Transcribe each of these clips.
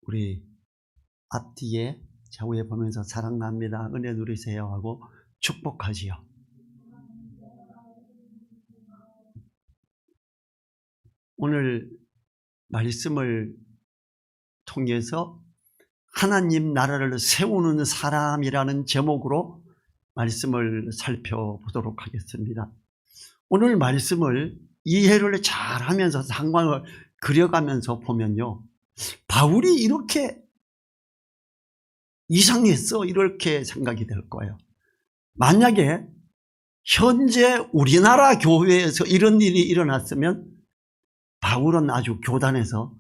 우리 앞뒤에 좌우에 보면서 사랑합니다, 은혜 누리세요 하고 축복하지요. 오늘 말씀을 통해서 하나님 나라를 세우는 사람이라는 제목으로 말씀을 살펴보도록 하겠습니다. 오늘 말씀을 이해를 잘 하면서 상황을 그려가면서 보면요, 바울이 이렇게 이상했어 이렇게 생각이 될 거예요. 만약에 현재 우리나라 교회에서 이런 일이 일어났으면 바울은 아주 교단에서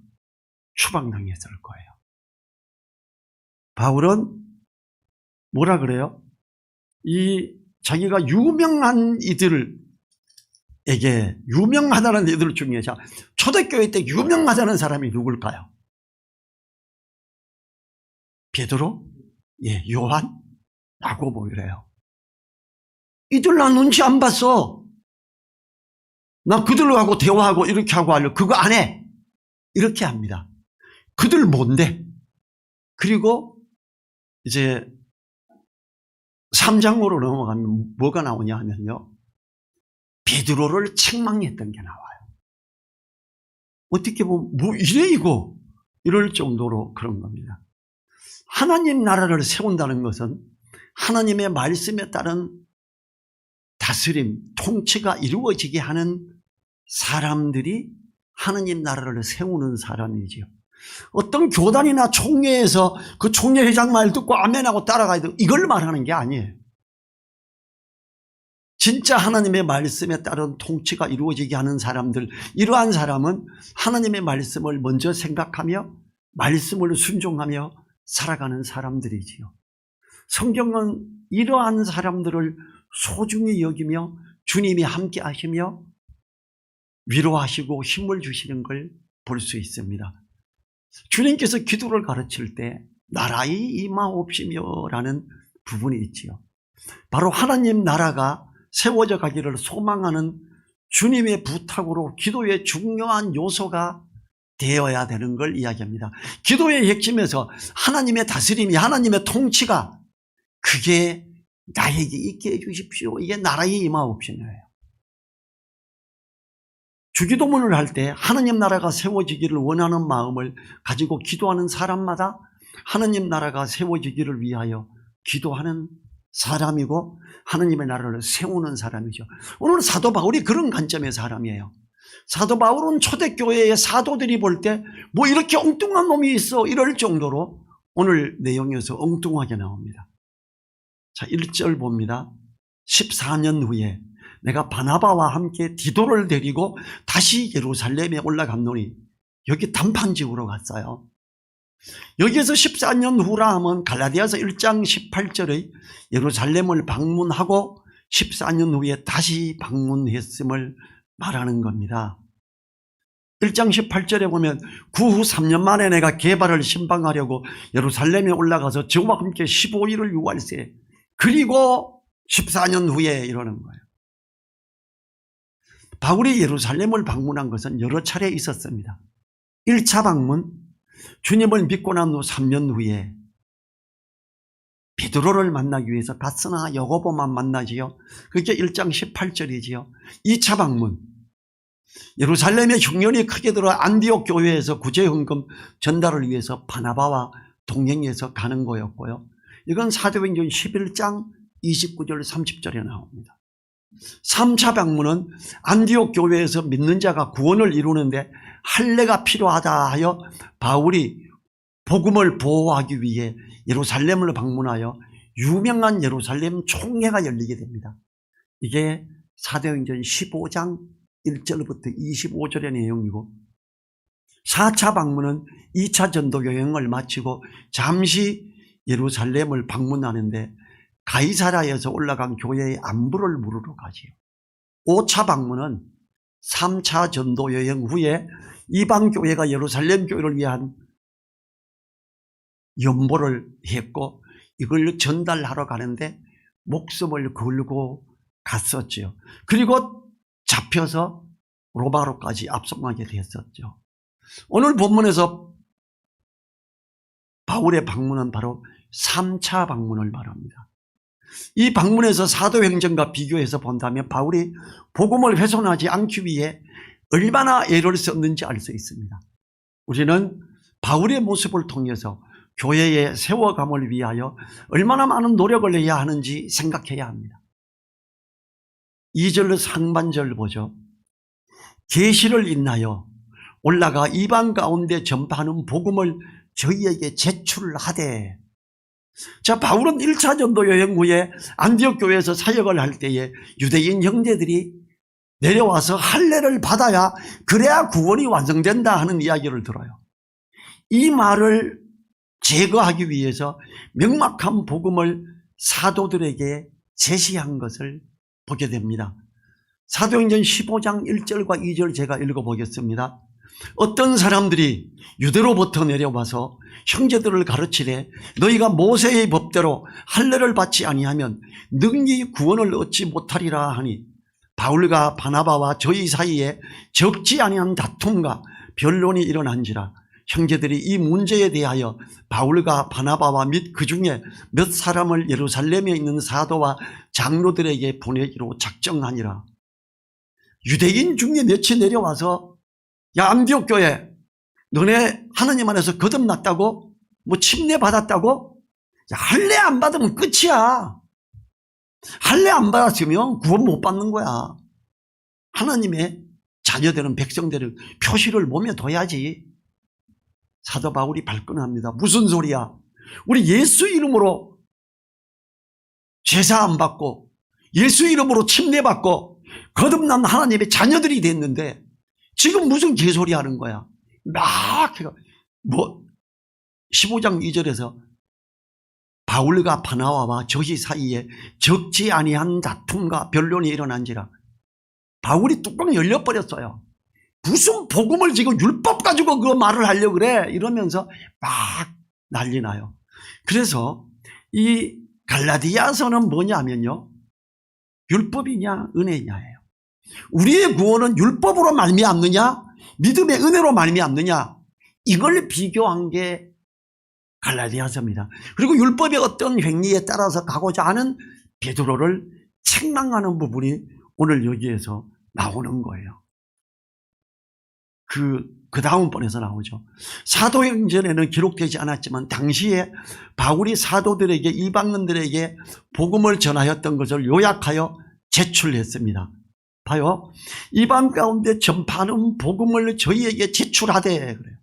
추방당했을 거예요. 바울은 뭐라 그래요? 자기가 유명한 이들에게, 유명하다는 이들 중에 초대교회 때 유명하다는 사람이 누굴까요? 베드로? 예, 요한? 야고보 이래요. 이들 나 눈치 안 봤어. 나 그들하고 대화하고 이렇게 하고 하려고 그거 안 해. 이렇게 합니다. 그들 뭔데? 그리고 이제 3장으로 넘어가면 뭐가 나오냐 하면요, 베드로를 책망했던 게 나와요. 어떻게 보면 뭐 이래 이거 이럴 정도로 그런 겁니다. 하나님 나라를 세운다는 것은 하나님의 말씀에 따른 다스림, 통치가 이루어지게 하는 사람들이 하나님 나라를 세우는 사람이지요. 어떤 교단이나 총회에서 그 총회회장 말 듣고 아멘하고 따라가야 돼, 이걸 말하는 게 아니에요. 진짜 하나님의 말씀에 따른 통치가 이루어지게 하는 사람들, 이러한 사람은 하나님의 말씀을 먼저 생각하며 말씀을 순종하며 살아가는 사람들이지요. 성경은 이러한 사람들을 소중히 여기며 주님이 함께 하시며 위로하시고 힘을 주시는 걸 볼 수 있습니다. 주님께서 기도를 가르칠 때 나라의 임하옵시며 라는 부분이 있지요. 바로 하나님 나라가 세워져 가기를 소망하는 주님의 부탁으로 기도의 중요한 요소가 되어야 되는 걸 이야기합니다. 기도의 핵심에서 하나님의 다스림이, 하나님의 통치가, 그게 나에게 있게 해주십시오, 이게 나라의 임하옵시며예요. 주기도문을 할 때 하나님 나라가 세워지기를 원하는 마음을 가지고 기도하는 사람마다 하나님 나라가 세워지기를 위하여 기도하는 사람이고 하나님의 나라를 세우는 사람이죠. 오늘 사도 바울이 그런 관점의 사람이에요. 사도 바울은 초대교회의 사도들이 볼 때 뭐 이렇게 엉뚱한 놈이 있어 이럴 정도로 오늘 내용에서 엉뚱하게 나옵니다. 자, 1절 봅니다. 14년 후에 내가 바나바와 함께 디도를 데리고 다시 예루살렘에 올라갔노니, 여기 단판 지구로 갔어요. 여기에서 14년 후라 하면 갈라디아서 1장 18절의 예루살렘을 방문하고 14년 후에 다시 방문했음을 말하는 겁니다. 1장 18절에 보면 그 후 3년 만에 내가 게바를 신방하려고 예루살렘에 올라가서 저와 함께 15일을 유할세, 그리고 14년 후에 이러는 거예요. 바울이 예루살렘을 방문한 것은 여러 차례 있었습니다. 1차 방문, 주님을 믿고 난 후 3년 후에 베드로를 만나기 위해서 갔으나 야고보만 만나지요. 그게 1장 18절이지요. 2차 방문, 예루살렘에 흉년이 크게 들어 안디옥 교회에서 구제헌금 전달을 위해서 바나바와 동행해서 가는 거였고요. 이건 사도행전 11장 29절 30절에 나옵니다. 3차 방문은 안디옥 교회에서 믿는 자가 구원을 이루는데 할례가 필요하다 하여 바울이 복음을 보호하기 위해 예루살렘을 방문하여 유명한 예루살렘 총회가 열리게 됩니다. 이게 사도행전 15장 1절부터 25절의 내용이고, 4차 방문은 2차 전도 여행을 마치고 잠시 예루살렘을 방문하는데 가이사라에서 올라간 교회의 안부를 물으러 가지요. 5차 방문은 3차 전도 여행 후에 이방 교회가 예루살렘 교회를 위한 연보를 했고 이걸 전달하러 가는데 목숨을 걸고 갔었죠. 그리고 잡혀서 로마로까지 압송하게 됐었죠. 오늘 본문에서 바울의 방문은 바로 3차 방문을 말합니다. 이 방문에서 사도행전과 비교해서 본다면 바울이 복음을 훼손하지 않기 위해 얼마나 애를 썼는지 알 수 있습니다. 우리는 바울의 모습을 통해서 교회의 세워감을 위하여 얼마나 많은 노력을 해야 하는지 생각해야 합니다. 2절 상반절 보죠. 계시를 인하여 올라가 이방 가운데 전파하는 복음을 저희에게 제출하되. 자, 바울은 1차 전도 여행 후에 안디옥 교회에서 사역을 할 때에 유대인 형제들이 내려와서 할례를 받아야 그래야 구원이 완성된다 하는 이야기를 들어요. 이 말을 제거하기 위해서 명확한 복음을 사도들에게 제시한 것을 보게 됩니다. 사도행전 15장 1절과 2절 제가 읽어보겠습니다. 어떤 사람들이 유대로부터 내려와서 형제들을 가르치되 너희가 모세의 법대로 할례를 받지 아니하면 능히 구원을 얻지 못하리라 하니 바울과 바나바와 저희 사이에 적지 아니한 다툼과 변론이 일어난지라. 형제들이 이 문제에 대하여 바울과 바나바와 및 그 중에 몇 사람을 예루살렘에 있는 사도와 장로들에게 보내기로 작정하니라. 유대인 중에 몇이 내려와서 야, 안디옥 교회 너네 하느님 안에서 거듭났다고? 뭐 침례 받았다고? 야, 할례 안 받으면 끝이야. 할례 안 받았으면 구원 못 받는 거야. 하나님의 자녀되는 백성들은 표시를 몸에 둬야지. 사도 바울이 발끈합니다. 무슨 소리야? 우리 예수 이름으로 제사 안 받고 예수 이름으로 침례 받고 거듭난 하나님의 자녀들이 됐는데 지금 무슨 개소리 하는 거야? 막 15장 2절에서 바울과 바나바와 저희 사이에 적지 아니한 다툼과 변론이 일어난지라. 바울이 뚜껑 열려버렸어요. 무슨 복음을 지금 율법 가지고 그 말을 하려고 그래 이러면서 막 난리 나요. 그래서 이 갈라디아서는 뭐냐면요, 율법이냐 은혜냐예요. 우리의 구원은 율법으로 말미암느냐 믿음의 은혜로 말미암느냐, 이걸 비교한 게 갈라디아서입니다. 그리고 율법의 어떤 횡리에 따라서 가고자 하는 베드로를 책망하는 부분이 오늘 여기에서 나오는 거예요. 그 다음번에서 나오죠. 사도행전에는 기록되지 않았지만 당시에 바울이 사도들에게, 이방인들에게 복음을 전하였던 것을 요약하여 제출했습니다. 봐요. 이방 가운데 전파하는 복음을 저희에게 제출하되 그래요.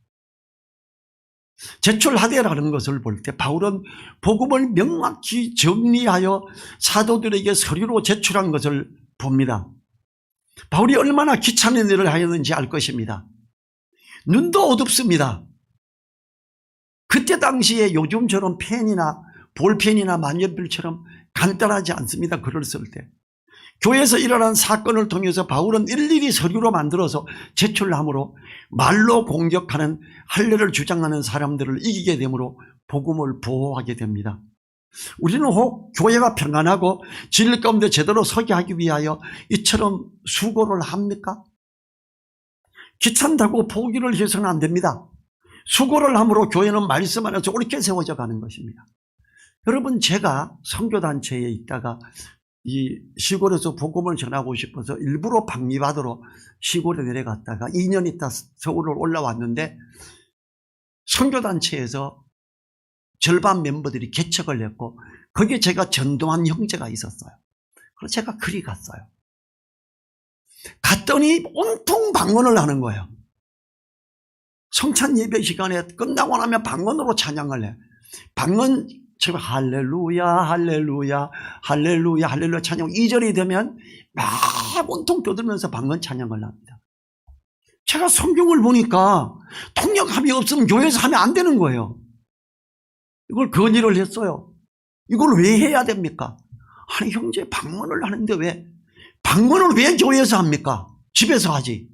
제출하되라는 것을 볼 때 바울은 복음을 명확히 정리하여 사도들에게 서류로 제출한 것을 봅니다. 바울이 얼마나 귀찮은 일을 하였는지 알 것입니다. 눈도 어둡습니다. 그때 당시에 요즘처럼 펜이나 볼펜이나 만년필처럼 간단하지 않습니다. 글을 쓸 때. 교회에서 일어난 사건을 통해서 바울은 일일이 서류로 만들어서 제출함으로 말로 공격하는 할례를 주장하는 사람들을 이기게 되므로 복음을 보호하게 됩니다. 우리는 혹 교회가 평안하고 진리 가운데 제대로 서게 하기 위하여 이처럼 수고를 합니까? 귀찮다고 포기를 해서는 안 됩니다. 수고를 함으로 교회는 말씀 안에서 옳게 세워져 가는 것입니다. 여러분, 제가 선교단체에 있다가 이 시골에서 복음을 전하고 싶어서 일부러 방미받으러 시골에 내려갔다가 2년 있다 서울을 올라왔는데 선교단체에서 절반 멤버들이 개척을 했고 거기에 제가 전도한 형제가 있었어요. 그래서 제가 그리 갔어요. 갔더니 온통 방언을 하는 거예요. 성찬 예배 시간에 끝나고 나면 방언으로 찬양을 해. 방언 지금 할렐루야 할렐루야 할렐루야 할렐루야 찬양 2절이 되면 막 온통 떠들면서 방언 찬양을 합니다. 제가 성경을 보니까 통역함이 없으면 교회에서 하면 안 되는 거예요. 이걸 건의를 했어요. 이걸 왜 해야 됩니까? 아니 형제, 방언을 하는데 왜 방언을 왜 교회에서 합니까? 집에서 하지.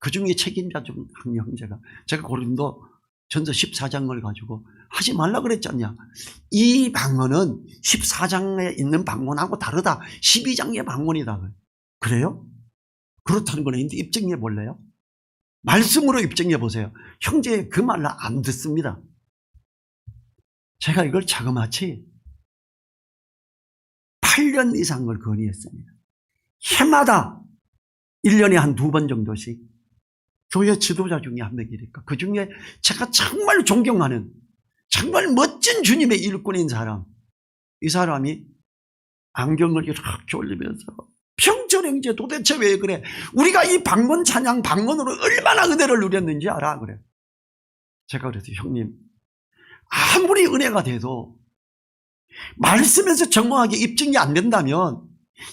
그 중에 책임자 중 한 형제가, 제가 고린도 전서 14장을 가지고 하지 말라 그랬잖냐. 이 방언은 14장에 있는 방언하고 다르다. 12장의 방언이다. 그래요? 그렇다는 거는 입증해 볼래요? 말씀으로 입증해 보세요. 형제 그 말을 안 듣습니다. 제가 이걸 자그마치 8년 이상을 건의했습니다. 해마다 1년에 한 2번 정도씩 교회 지도자 중에 한 명이니까 그 중에 제가 정말 존경하는 정말 멋진 주님의 일꾼인 사람, 이 사람이 안경을 이렇게 올리면서 평철 형제 도대체 왜 그래? 우리가 이 방언 찬양 방언으로 얼마나 은혜를 누렸는지 알아? 그래. 제가 그래서 형님 아무리 은혜가 돼도 말씀에서 정확하게 입증이 안 된다면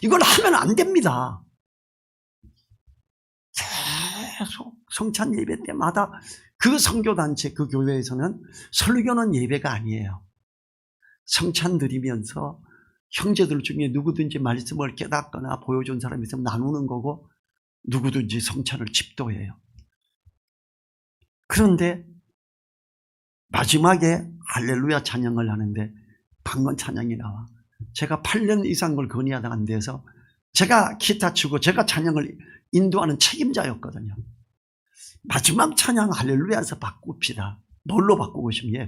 이걸 하면 안 됩니다. 계속 성찬 예배 때마다 그 선교단체 그 교회에서는 설교는 예배가 아니에요. 성찬 드리면서 형제들 중에 누구든지 말씀을 깨닫거나 보여준 사람이 있으면 나누는 거고 누구든지 성찬을 집도해요. 그런데 마지막에 할렐루야 찬양을 하는데 방언 찬양이 나와. 제가 8년 이상 걸 건의하다 안 돼서 제가 기타 치고 제가 찬양을 인도하는 책임자였거든요. 마지막 찬양 할렐루야에서 바꿉시다. 뭘로 바꾸고 싶냐?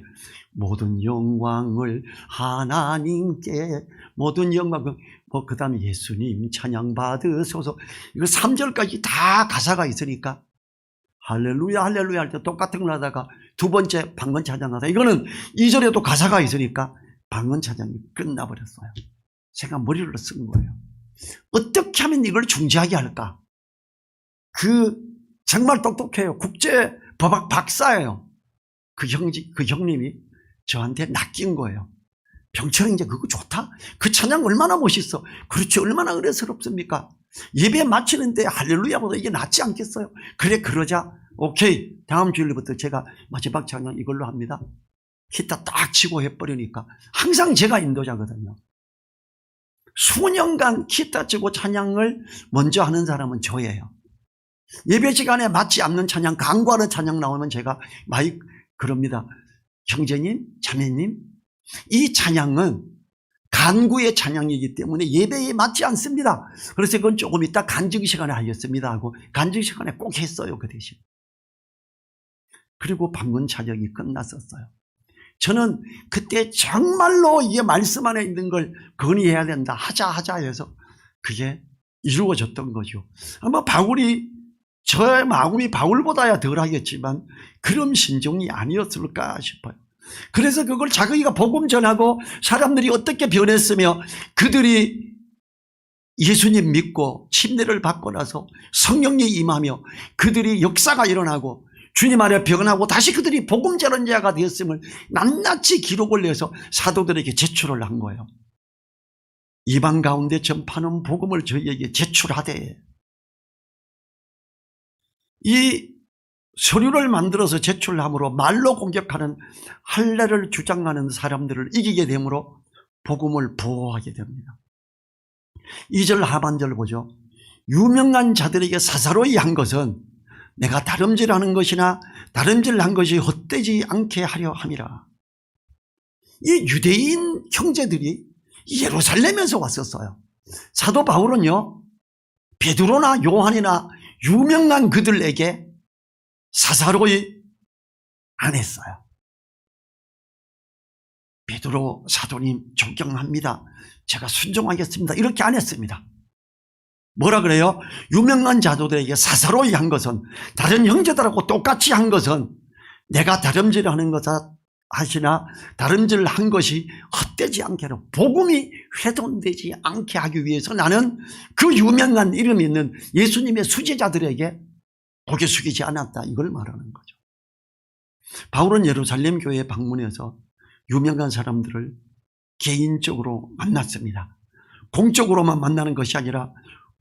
모든 영광을 하나님께, 모든 영광을, 그 다음에 예수님 찬양 받으소서. 이거 3절까지 다 가사가 있으니까 할렐루야 할렐루야 할 때 똑같은 걸 하다가 두 번째 방언 찬양하다 이거는 2절에도 가사가 있으니까 방언 찬양이 끝나버렸어요. 제가 머리를 쓴 거예요. 어떻게 하면 이걸 중지하게 할까? 정말 똑똑해요. 국제 법학 박사예요. 그 형님이 저한테 낚인 거예요. 병철 형제 그거 좋다? 그 찬양 얼마나 멋있어. 그렇지 얼마나 은혜스럽습니까? 예배 마치는데 할렐루야보다 이게 낫지 않겠어요? 그래 그러자 오케이 다음 주일부터 제가 마지막 찬양 이걸로 합니다. 기타 딱 치고 해버리니까 항상 제가 인도자거든요. 수년간 기타 치고 찬양을 먼저 하는 사람은 저예요. 예배 시간에 맞지 않는 찬양 간과하는 찬양 나오면 제가 그럽니다. 형제님 자매님 이 찬양은 간구의 찬양이기 때문에 예배에 맞지 않습니다. 그래서 그건 조금 이따 간증 시간에 하겠습니다 하고 간증 시간에 꼭 했어요. 그 대신. 그리고 방언 찬양이 끝났었어요. 저는 그때 정말로 이 말씀 안에 있는 걸 건의해야 된다 하자 해서 그게 이루어졌던 거죠. 아마 저의 마음이 바울보다야 덜 하겠지만 그런 심정이 아니었을까 싶어요. 그래서 그걸 자기가 복음 전하고 사람들이 어떻게 변했으며 그들이 예수님 믿고 침례를 받고 나서 성령이 임하며 그들이 역사가 일어나고 주님 안에 변하고 다시 그들이 복음 전하자가 되었음을 낱낱이 기록을 내서 사도들에게 제출을 한 거예요. 이방 가운데 전파하는 복음을 저희에게 제출하되 이 서류를 만들어서 제출함으로 말로 공격하는 할례를 주장하는 사람들을 이기게 되므로 복음을 보호하게 됩니다. 2절 하반절 보죠. 유명한 자들에게 사사로이 한 것은 내가 다름질하는 것이나 다름질한 것이 헛되지 않게 하려 함이라. 이 유대인 형제들이 예루살렘에서 왔었어요. 사도 바울은요 베드로나 요한이나 유명한 그들에게 사사로이 안 했어요. 베드로 사도님 존경합니다. 제가 순종하겠습니다. 이렇게 안 했습니다. 뭐라 그래요? 유명한 자도들에게 사사로이 한 것은 다른 형제들하고 똑같이 한 것은 내가 다름질하는 것을 하시나 다름질한 것이 헛되지 않게 하라. 복음이 훼손되지 않게 하기 위해서 나는 그 유명한 이름 있는 예수님의 수제자들에게 고개 숙이지 않았다. 이걸 말하는 거죠. 바울은 예루살렘 교회에 방문해서 유명한 사람들을 개인적으로 만났습니다. 공적으로만 만나는 것이 아니라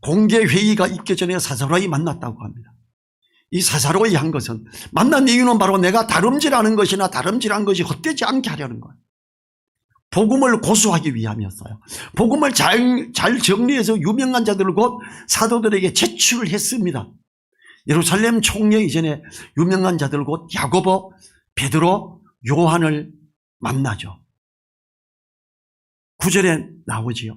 공개 회의가 있기 전에 사사로이 만났다고 합니다. 이 사사로이 한 것은 만난 이유는 바로 내가 다름질하는 것이나 다름질한 것이 헛되지 않게 하려는 거예요. 복음을 고수하기 위함이었어요. 복음을 잘 정리해서 유명한 자들을 곧 사도들에게 제출을 했습니다. 예루살렘 총회 이전에 유명한 자들 곧 야고보, 베드로, 요한을 만나죠. 9절에 나오지요.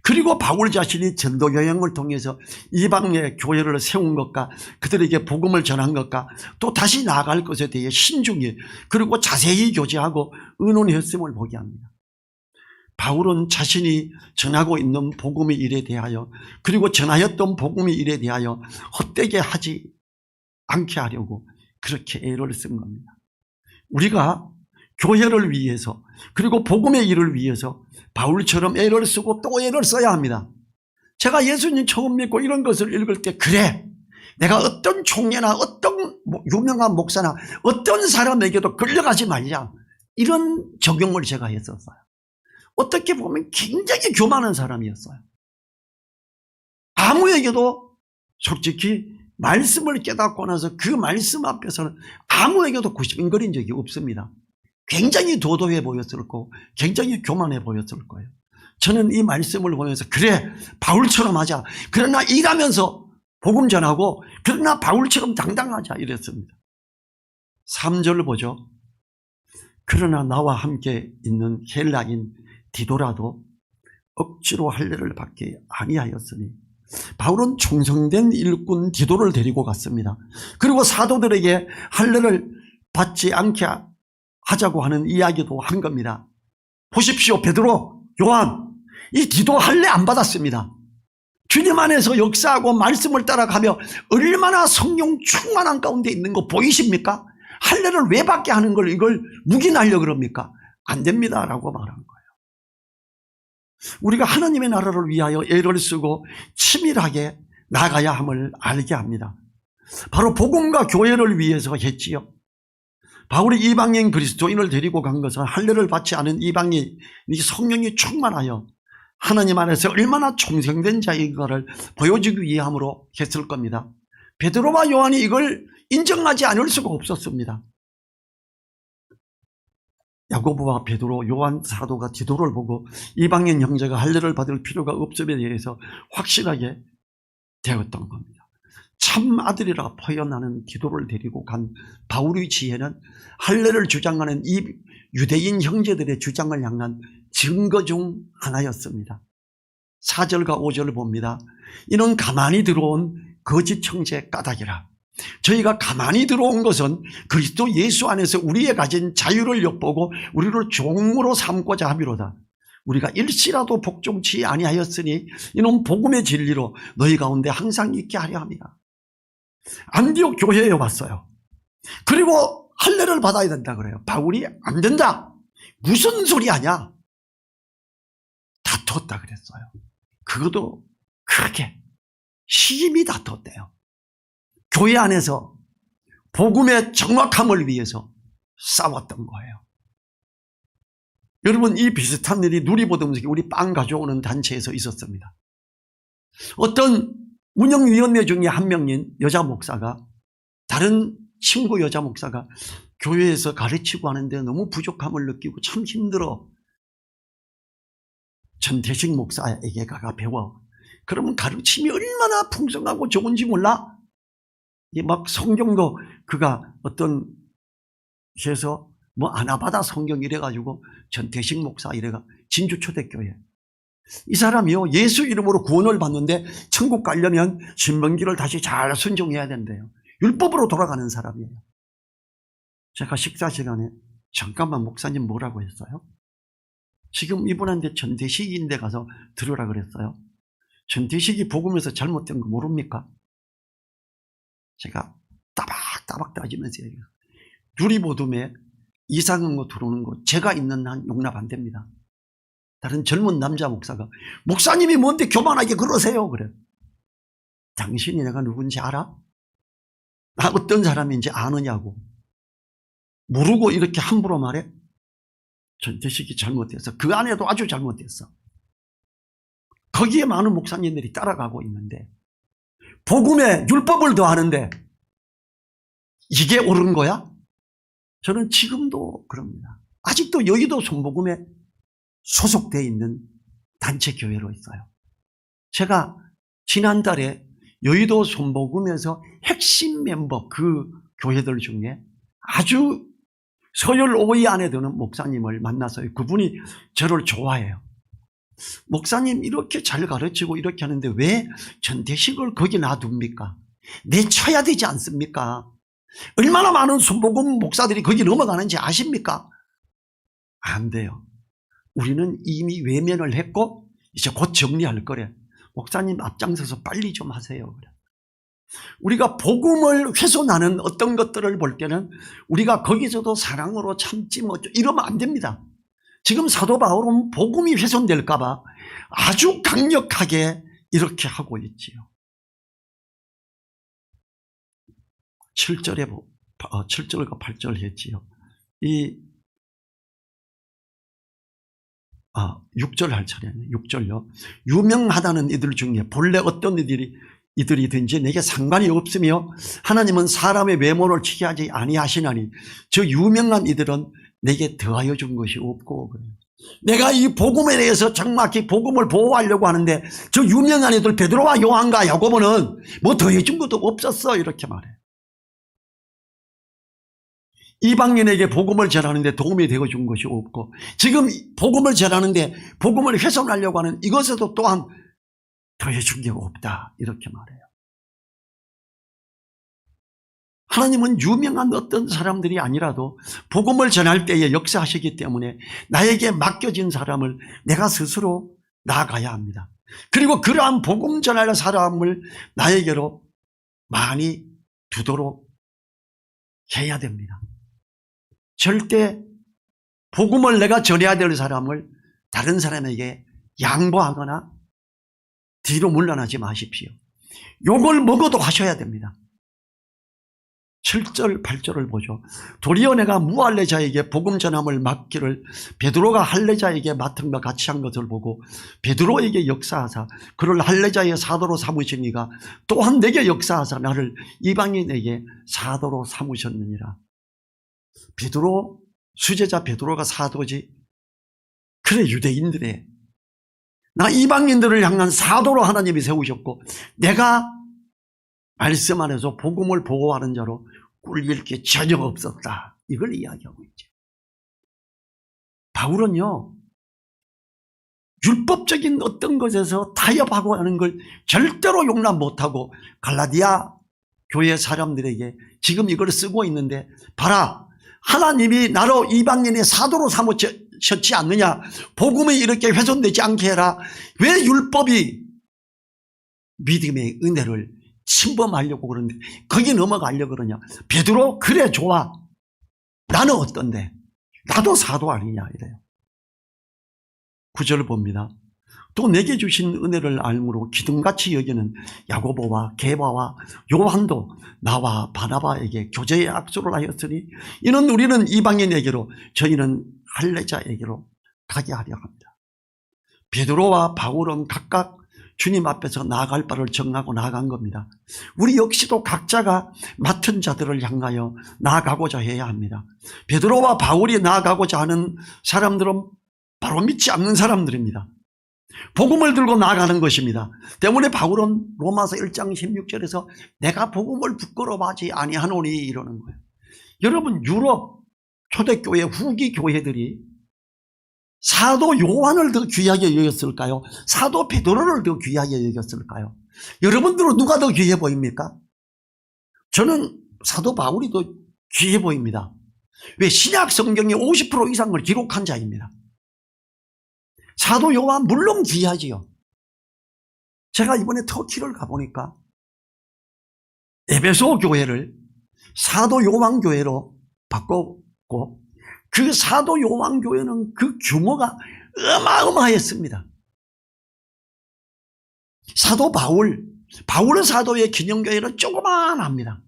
그리고 바울 자신이 전도 여행을 통해서 이방의 교회를 세운 것과 그들에게 복음을 전한 것과 또 다시 나아갈 것에 대해 신중히 그리고 자세히 교제하고 의논했음을 보게 합니다. 바울은 자신이 전하고 있는 복음의 일에 대하여 그리고 전하였던 복음의 일에 대하여 헛되게 하지 않게 하려고 그렇게 애를 쓴 겁니다. 우리가 교회를 위해서 그리고 복음의 일을 위해서 바울처럼 애를 쓰고 또 애를 써야 합니다. 제가 예수님 처음 믿고 이런 것을 읽을 때 그래 내가 어떤 총회나 어떤 유명한 목사나 어떤 사람에게도 끌려가지 말자 이런 적용을 제가 했었어요. 어떻게 보면 굉장히 교만한 사람이었어요. 아무에게도 솔직히 말씀을 깨닫고 나서 그 말씀 앞에서는 아무에게도 구십인거린 적이 없습니다. 굉장히 도도해 보였을 거고 굉장히 교만해 보였을 거예요. 저는 이 말씀을 보면서 그래 바울처럼 하자. 그러나 일하면서 복음 전하고 그러나 바울처럼 당당하자 이랬습니다. 3절 보죠. 그러나 나와 함께 있는 헬라인 디도라도 억지로 할례를 받게 아니하였으니 바울은 충성된 일꾼 디도를 데리고 갔습니다. 그리고 사도들에게 할례를 받지 않게 하자고 하는 이야기도 한 겁니다. 보십시오. 베드로, 요한 이 디도 할례 안 받았습니다. 주님 안에서 역사하고 말씀을 따라가며 얼마나 성령 충만한 가운데 있는 거 보이십니까? 할례를 왜 받게 하는 걸 이걸 묵인하려고 그럽니까? 안 됩니다 라고 말한 거예요. 우리가 하나님의 나라를 위하여 애를 쓰고 치밀하게 나가야 함을 알게 합니다. 바로 복음과 교회를 위해서 했지요. 바울이 이방인 그리스도인을 데리고 간 것은 할례를 받지 않은 이방인이 성령이 충만하여 하나님 안에서 얼마나 충성된 자인가를 보여주기 위함으로 했을 겁니다. 베드로와 요한이 이걸 인정하지 않을 수가 없었습니다. 야고보와 베드로, 요한 사도가 디도를 보고 이방인 형제가 할례를 받을 필요가 없음에 대해서 확실하게 되었던 겁니다. 참 아들이라 표현하는 디도를 데리고 간 바울의 지혜는 할례를 주장하는 이 유대인 형제들의 주장을 향한 증거 중 하나였습니다. 4절과 5절을 봅니다. 이는 가만히 들어온 거짓 형제 까닭이라. 저희가 가만히 들어온 것은 그리스도 예수 안에서 우리의 가진 자유를 엿보고 우리를 종으로 삼고자 함이로다. 우리가 일시라도 복종치 아니하였으니 이는 복음의 진리로 너희 가운데 항상 있게 하려 합니다. 안디옥 교회에 왔어요. 그리고 할례를 받아야 된다 그래요. 바울이 안 된다. 무슨 소리 하냐. 다투었다 그랬어요. 그것도 크게 심히 다투었대요. 교회 안에서 복음의 정확함을 위해서 싸웠던 거예요. 여러분 이 비슷한 일이 누리보듬석이 우리 빵 가져오는 단체에서 있었습니다. 어떤 운영위원회 중에 한 명인 여자 목사가 다른 친구 여자 목사가 교회에서 가르치고 하는데 너무 부족함을 느끼고 참 힘들어 전태식 목사에게 가가 배워. 그러면 가르침이 얼마나 풍성하고 좋은지 몰라? 막 성경도 그가 어떤 해서 뭐 아나바다 성경 이래가지고 전태식 목사 이래가 진주초대교회 이 사람이요 예수 이름으로 구원을 받는데 천국 가려면 신명기를 다시 잘 순종해야 된대요. 율법으로 돌아가는 사람이에요. 제가 식사 시간에 잠깐만 목사님 뭐라고 했어요? 지금 이분한테 전태식인데 가서 들으라 그랬어요. 전태식이 복음에서 잘못된 거 모릅니까? 제가 따박따박 따지면서 얘기해요. 누리보듬에 이상한 거 들어오는 거 제가 있는 한 용납 안 됩니다. 다른 젊은 남자 목사가 목사님이 뭔데 교만하게 그러세요 그래. 당신이 내가 누군지 알아? 나 어떤 사람인지 아느냐고. 모르고 이렇게 함부로 말해? 전태식이 잘못됐어. 그 안에도 아주 잘못됐어. 거기에 많은 목사님들이 따라가고 있는데 복음에 율법을 더하는데 이게 옳은 거야? 저는 지금도 그럽니다. 아직도 여의도 손복음에 소속되어 있는 단체 교회로 있어요. 제가 지난달에 여의도 손복음에서 핵심 멤버 그 교회들 중에 아주 서열 5위 안에 드는 목사님을 만나서요. 그분이 저를 좋아해요. 목사님 이렇게 잘 가르치고 이렇게 하는데 왜 전태식을 거기 놔둡니까? 내쳐야 되지 않습니까? 얼마나 많은 순복음 목사들이 거기 넘어가는지 아십니까? 안 돼요. 우리는 이미 외면을 했고 이제 곧 정리할 거래. 목사님 앞장서서 빨리 좀 하세요. 그래. 우리가 복음을 훼손하는 어떤 것들을 볼 때는 우리가 거기서도 사랑으로 참지 뭐 이러면 안 됩니다. 지금 사도 바울은 복음이 훼손될까 봐 아주 강력하게 이렇게 하고 있지요. 7절과 8절 했지요. 6절 할 차례네. 6절요. 유명하다는 이들 중에 본래 어떤 이들이든지 내게 상관이 없으며 하나님은 사람의 외모를 취하지 아니하시나니 저 유명한 이들은 내게 더하여 준 것이 없고 그래요. 내가 이 복음에 대해서 정확히 복음을 보호하려고 하는데 저 유명한 이들 베드로와 요한과 야고보는 뭐 더해 준 것도 없었어 이렇게 말해요. 이방인에게 복음을 전하는데 도움이 되어 준 것이 없고 지금 복음을 전하는데 복음을 훼손하려고 하는 이것에도 또한 더해 준 게 없다 이렇게 말해요. 하나님은 유명한 어떤 사람들이 아니라도 복음을 전할 때에 역사하시기 때문에 나에게 맡겨진 사람을 내가 스스로 나아가야 합니다. 그리고 그러한 복음 전할 사람을 나에게로 많이 두도록 해야 됩니다. 절대 복음을 내가 전해야 될 사람을 다른 사람에게 양보하거나 뒤로 물러나지 마십시오. 욕을 먹어도 하셔야 됩니다. 7절 8절을 보죠. 도리어 내가 무할례자에게 복음 전함을 맡기를 베드로가 할례자에게 맡은 것 같이 한 것을 보고 베드로에게 역사하사 그를 할례자의 사도로 삼으시니가 또한 내게 역사하사 나를 이방인에게 사도로 삼으셨느니라. 베드로 수제자 베드로가 사도지. 그래 유대인들의 나 이방인들을 향한 사도로 하나님이 세우셨고 내가 말씀 안에서 복음을 보호하는 자로 꿀릴 게 전혀 없었다. 이걸 이야기하고 있죠. 바울은요. 율법적인 어떤 것에서 타협하고 하는 걸 절대로 용납 못하고 갈라디아 교회 사람들에게 지금 이걸 쓰고 있는데 봐라. 하나님이 나로 이방인의 사도로 삼으셨지 않느냐. 복음이 이렇게 훼손되지 않게 해라. 왜 율법이 믿음의 은혜를 침범하려고 그러는데 거기 넘어가려고 그러냐. 베드로 그래 좋아. 나는 어떤데. 나도 사도 아니냐 이래요. 9절을 봅니다. 또 내게 주신 은혜를 알므로 기둥같이 여기는 야고보와 게바와 요한도 나와 바나바에게 교제의 악수를 하였으니 이는 우리는 이방인에게로 저희는 할례자에게로 가게 하려 합니다. 베드로와 바울은 각각 주님 앞에서 나아갈 바를 정하고 나아간 겁니다. 우리 역시도 각자가 맡은 자들을 향하여 나아가고자 해야 합니다. 베드로와 바울이 나아가고자 하는 사람들은 바로 믿지 않는 사람들입니다. 복음을 들고 나아가는 것입니다. 때문에 바울은 로마서 1장 16절에서 내가 복음을 부끄러워하지 아니하노니 이러는 거예요. 여러분 유럽 초대교회 후기 교회들이 사도 요한을 더 귀하게 여겼을까요? 사도 베드로를 더 귀하게 여겼을까요? 여러분들은 누가 더 귀해 보입니까? 저는 사도 바울이 더 귀해 보입니다. 왜? 신약 성경의 50% 이상을 기록한 자입니다. 사도 요한 물론 귀하지요. 제가 이번에 터키를 가보니까 에베소 교회를 사도 요한 교회로 바꿨고 그 사도 요한 교회는 그 규모가 어마어마했습니다. 사도 바울 사도의 기념교회는 조그만합니다.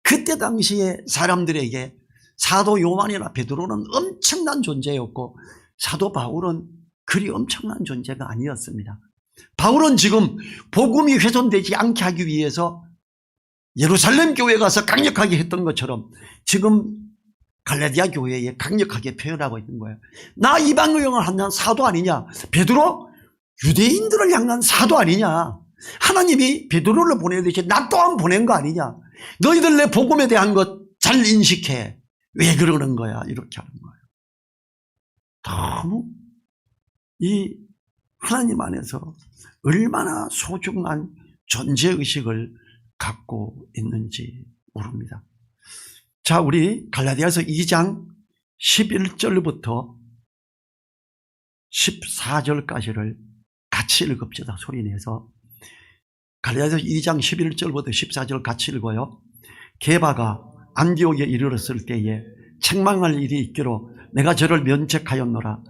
그때 당시에 사람들에게 사도 요한이나 베드로는 엄청난 존재였고 사도 바울은 그리 엄청난 존재가 아니었습니다. 바울은 지금 복음이 훼손되지 않게 하기 위해서 예루살렘 교회에 가서 강력하게 했던 것처럼 지금 갈라디아 교회에 강력하게 표현하고 있는 거예요. 나 이방인을 향한 사도 아니냐? 베드로 유대인들을 향한 사도 아니냐? 하나님이 베드로를 보내듯이 나 또한 보낸 거 아니냐? 너희들 내 복음에 대한 것 잘 인식해. 왜 그러는 거야? 이렇게 하는 거예요. 너무 이 하나님 안에서 얼마나 소중한 존재의식을 갖고 있는지 모릅니다. 자, 우리 갈라디아서 2장 11절부터 14절까지를 같이 읽읍시다. 소리내서. 갈라디아서 2장 11절부터 14절 같이 읽어요. 게바가 안디옥에 이르렀을 때에 책망할 일이 있기로 내가 저를 면책하였노라.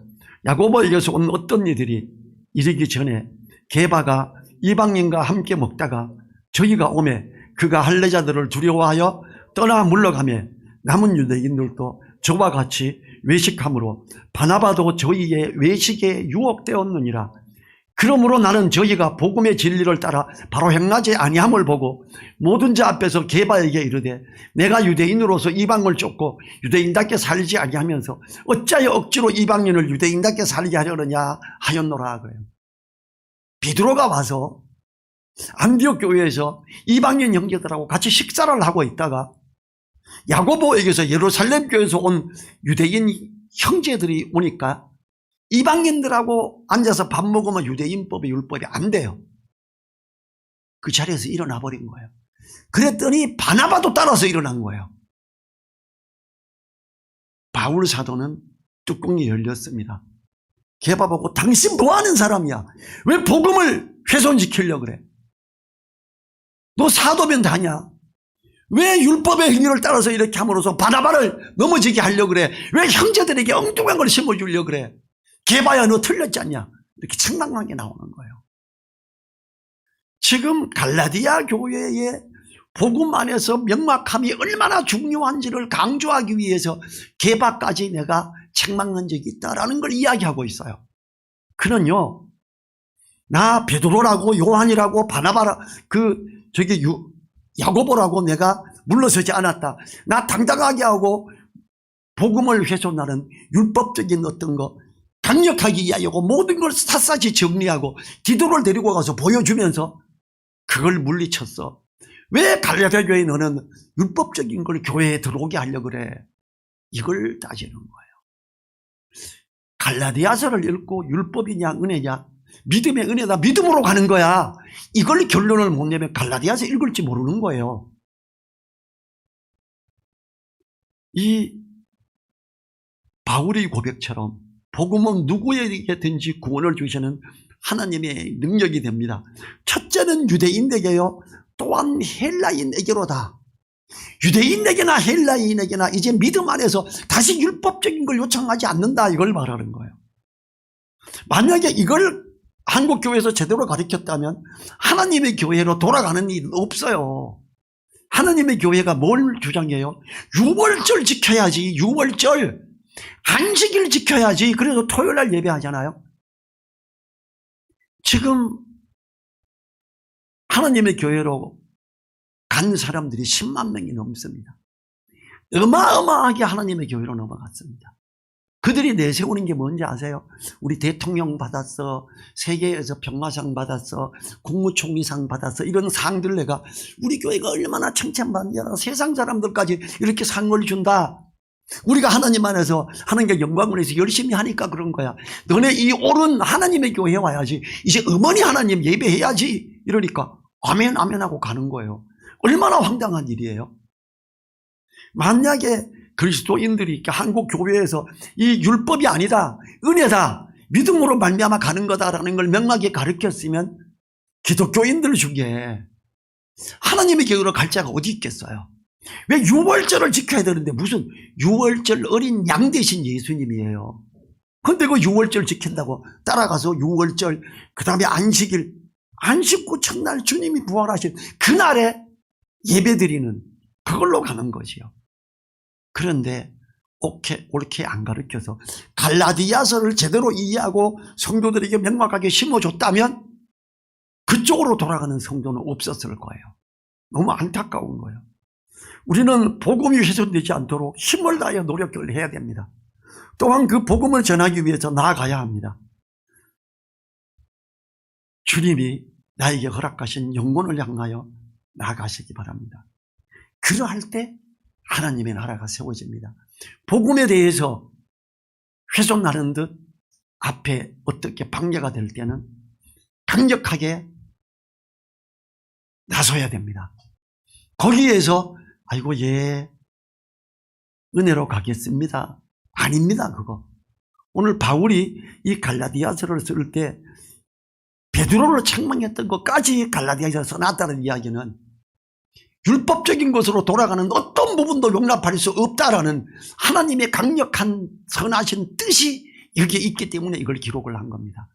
야고보에게서 온 어떤 이들이 이르기 전에 게바가 이방인과 함께 먹다가 저희가 오매 그가 할례자들을 두려워하여 떠나 물러가며 남은 유대인들도 저와 같이 외식함으로 바나바도 저희의 외식에 유혹되었느니라. 그러므로 나는 저희가 복음의 진리를 따라 바로 행하지 아니함을 보고 모든 자 앞에서 게바에게 이르되 내가 유대인으로서 이방을 쫓고 유대인답게 살지 아니하면서 어찌하여 억지로 이방인을 유대인답게 살게 하려느냐 하였노라. 그래요. 베드로가 와서 안디옥 교회에서 이방인 형제들하고 같이 식사를 하고 있다가 야고보에게서 예루살렘 교회에서 온 유대인 형제들이 오니까 이방인들하고 앉아서 밥 먹으면 유대인법의 율법이 안 돼요. 그 자리에서 일어나 버린 거예요. 그랬더니 바나바도 따라서 일어난 거예요. 바울 사도는 뚜껑이 열렸습니다. 게바 보고 당신 뭐하는 사람이야? 왜 복음을 훼손시키려고 그래? 너 사도면 다냐? 왜 율법의 행위를 따라서 이렇게 함으로써 바나바를 넘어지게 하려고 그래? 왜 형제들에게 엉뚱한 걸 심어주려고 그래? 게바야 너 틀렸지 않냐? 이렇게 책망하게 나오는 거예요. 지금 갈라디아 교회의 복음 안에서 명확함이 얼마나 중요한지를 강조하기 위해서 게바까지 내가 책망한 적이 있다라는 걸 이야기하고 있어요. 그는요, 나 베드로라고 요한이라고 바나바라 야고보라고 내가 물러서지 않았다. 나 당당하게 하고 복음을 훼손하는 율법적인 어떤 거 강력하게 이야기하고 모든 걸 샅샅이 정리하고 디도를 데리고 가서 보여주면서 그걸 물리쳤어. 왜 갈라디아 교회 너는 율법적인 걸 교회에 들어오게 하려고 그래? 이걸 따지는 거예요. 갈라디아서를 읽고 율법이냐 은혜냐? 믿음의 은혜다. 믿음으로 가는 거야. 이걸 결론을 못 내면 갈라디아서 읽을지 모르는 거예요. 이 바울의 고백처럼 복음은 누구에게든지 구원을 주시는 하나님의 능력이 됩니다. 첫째는 유대인에게요, 또한 헬라인에게로다. 유대인에게나 헬라인에게나 이제 믿음 안에서 다시 율법적인 걸 요청하지 않는다, 이걸 말하는 거예요. 만약에 이걸 한국교회에서 제대로 가르쳤다면 하나님의 교회로 돌아가는 일은 없어요. 하나님의 교회가 뭘 주장해요? 유월절 지켜야지. 유월절 안식일 지켜야지. 그래서 토요일날 예배하잖아요. 지금 하나님의 교회로 간 사람들이 10만 명이 넘습니다. 어마어마하게 하나님의 교회로 넘어갔습니다. 그들이 내세우는 게 뭔지 아세요? 우리 대통령 받았어, 세계에서 평화상 받았어, 국무총리상 받았어, 이런 상들 내가 우리 교회가 얼마나 칭찬받냐, 세상 사람들까지 이렇게 상을 준다. 우리가 하나님 안에서 하나님께 영광을 해서 열심히 하니까 그런 거야. 너네 이 옳은 하나님의 교회에 와야지. 이제 어머니 하나님 예배해야지. 이러니까 아멘 아멘 하고 가는 거예요. 얼마나 황당한 일이에요. 만약에 그리스도인들이 한국 교회에서 이 율법이 아니다, 은혜다, 믿음으로 말미암아 가는 거다라는 걸 명확히 가르쳤으면 기독교인들 중에 하나님의 교회로 갈 자가 어디 있겠어요. 왜 유월절을 지켜야 되는데 무슨 유월절 어린 양 대신 예수님이에요. 그런데 그 유월절 지킨다고 따라가서 유월절, 그 다음에 안식일, 안식구 첫날 주님이 부활하신 그날에 예배드리는 그걸로 가는 거지요. 그런데 옳게 안 가르쳐서 갈라디아서를 제대로 이해하고 성도들에게 명확하게 심어줬다면 그쪽으로 돌아가는 성도는 없었을 거예요. 너무 안타까운 거예요. 우리는 복음이 훼손되지 않도록 힘을 다해 노력을 해야 됩니다. 또한 그 복음을 전하기 위해서 나아가야 합니다. 주님이 나에게 허락하신 영혼을 향하여 나아가시기 바랍니다. 그러할 때 하나님의 나라가 세워집니다. 복음에 대해서 훼손하는 듯 앞에 어떻게 방해가 될 때는 강력하게 나서야 됩니다. 거기에서 아이고 예 은혜로 가겠습니다. 아닙니다. 그거. 오늘 바울이 이 갈라디아서를 쓸 때 베드로를 책망했던 것까지 갈라디아서에 써놨다는 이야기는 율법적인 것으로 돌아가는 어떤 부분도 용납할 수 없다라는 하나님의 강력한 선하신 뜻이 여기에 있기 때문에 이걸 기록을 한 겁니다.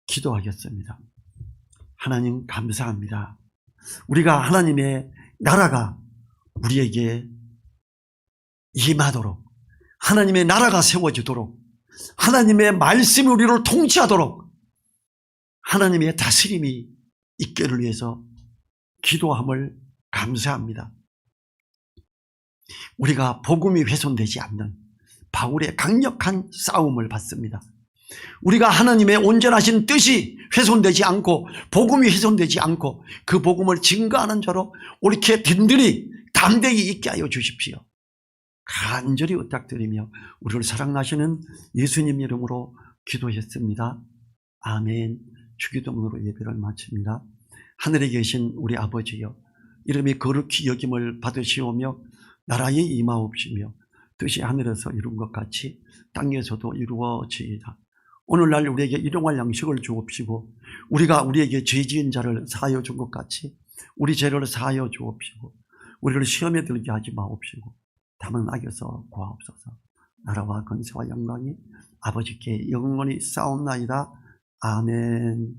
기도하겠습니다. 하나님 감사합니다. 우리가 하나님의 나라가 우리에게 임하도록, 하나님의 나라가 세워지도록, 하나님의 말씀이 우리를 통치하도록 하나님의 다스림이 있기를 위해서 기도함을 감사합니다. 우리가 복음이 훼손되지 않는 바울의 강력한 싸움을 받습니다. 우리가 하나님의 온전하신 뜻이 훼손되지 않고 복음이 훼손되지 않고 그 복음을 증거하는 자로 옳게 든든히 담대히 있게 하여 주십시오. 간절히 부탁드리며 우리를 사랑하시는 예수님 이름으로 기도했습니다. 아멘. 주기도문으로 예배를 마칩니다. 하늘에 계신 우리 아버지여, 이름이 거룩히 여김을 받으시오며 나라에 임하옵시며 뜻이 하늘에서 이룬 것 같이 땅에서도 이루어지이다. 오늘날 우리에게 일용할 양식을 주옵시고 우리가 우리에게 죄 지은 자를 사하여 준 것 같이 우리 죄를 사하여 주옵시고 우리를 시험에 들게 하지 마옵시고 다만 악에서 구하옵소서. 나라와 권세와 영광이 아버지께 영원히 싸움나이다. 아멘.